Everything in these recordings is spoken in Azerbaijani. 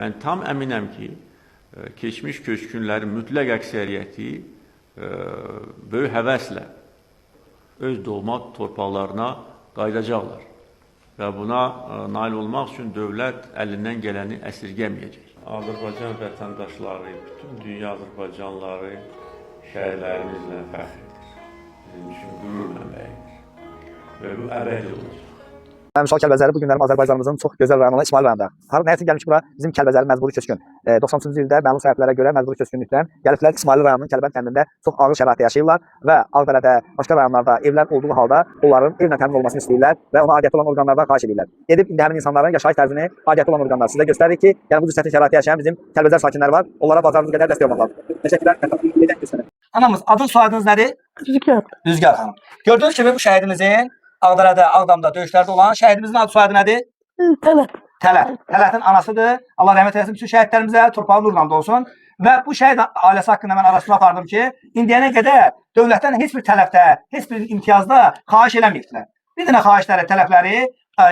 Mən tam əminəm ki, keçmiş köçkünlərin mütləq əksəriyyəti böyük həvəslə öz doğma torpaqlarına qayıdacaqlar və buna nail olmaq üçün dövlət əlindən gələni əsirgəməyəcək. Azərbaycan vətəndaşları, bütün dünya Azərbaycanlıları şəhərlərimizlə fəxr edir. Bizim üçün qürur mənbəyidir və bu əbədi olacaq. Mən Mişal Kəlbəcəri bu günlərim Azərbaycanımızın çox gözəl rayonu İsmail rayonunda. Nə üçün gəlmiş bura? Bizim Kəlbəcəri məcburi köçkün. 93-cü ildə məlum səbəblərə görə məcburi köçkünlükdən gəliblər İsmail rayonunun Kəlbən kəndində çox ağır şəraitdə yaşayırlar və Ağdərədə, başqa rayonlarda evlər olduğu halda onların evlə təmin olmasını istəyirlər və ona aidiyyəti olan orqanlardan xahiş edirlər. Gedib indi həmin insanların yaşayış tərzini aidiyyəti olan orqanlar sizə göstərir ki, yəni bu cür çətin şəraitdə yaşayan bizim Kəlbəcər sakinləri var. Onlara bacardığı qədər dəstək olmaq lazımdır. Təşəkkürlər. Anamız, adın soyadınız nədir? Rüzgar xanım. Gördüyünüz kimi bu şəhidimizin Ağdərədə, Ağdamda döyüşlərdə olan şəhidimizin adı soyadı nədir? Tələt. Tələt. Tələtin anasıdır. Allah rəhmət eləsin bütün şəhidlərimizə, torpağı nurla dolsun. Və bu şəhid ailəsi haqqında mən araşdırma apardım ki, indiyənə qədər dövlətdən heç bir tələbdə, heç bir imtiyazda xahiş eləməyibdilər. Bir dənə xahişləri, tələbləri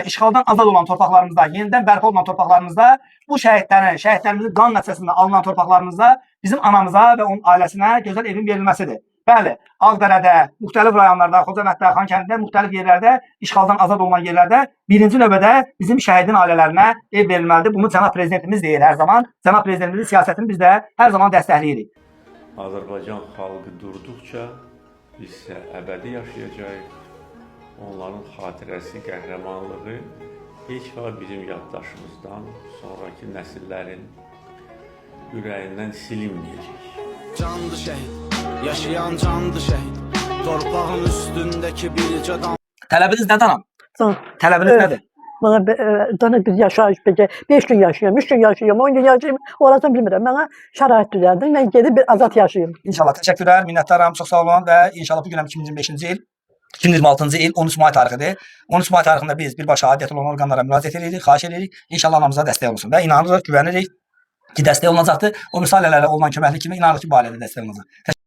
işğaldan azad olan torpaqlarımızda, yenidən bərpa olunan torpaqlarımızda bu şəhidlərimizin qan nəticəsində alınan torpaqlarımızda bizim anamıza və onun ailəsinə gözəl evin verilməsidir. Bəli, Ağdərədə, müxtəlif rayonlarda, Xocavənddə, Xankəndidə, müxtəlif yerlərdə, işğaldan azad olunan yerlərdə birinci növbədə bizim şəhidin ailələrinə ev verilməlidir. Bunu cənab prezidentimiz deyir hər zaman. Cənab prezidentimizin siyasətini biz də hər zaman dəstəkləyirik. Azərbaycan xalqı durduqca biz isə əbədi yaşayacağıq. Onların xatirəsi, qəhrəmanlığı heç vaxt bizim yaddaşımızdan sonraki nəsillərin ürəyindən silinməyəcək. Candı şəhid, yaşayan candı şəhid, torpağın üstündəki bircə dam. Tələbiniz nədir anam? Tələbiniz nədir? Bana bir yaşayış peki 5 gün yaşayıyorum, 3 gün yaşayıyorum, 10 gün yaşayıyorum. Orasını bilmirəm. Bana şərait düzəldin. Mən gedib bir azad yaşayayım. İnşallah təşəkkürlər, minnətdaram, çox sağ olun və inşallah bu günəm 2025-ci il, 2026-cı il 13 may tarixidir. 13 may tarixində biz birbaşa aidiyyəti olan orqanlara müraciət edirik, xahiş edirik. İnşallah anamıza dəstək olsun və inanırıq, güvənirik ki, dəstək olunacaqdır. O müsalələrlə olunan köməklik kimi inanırıq ki, bu ailədə dəstək olunacaq.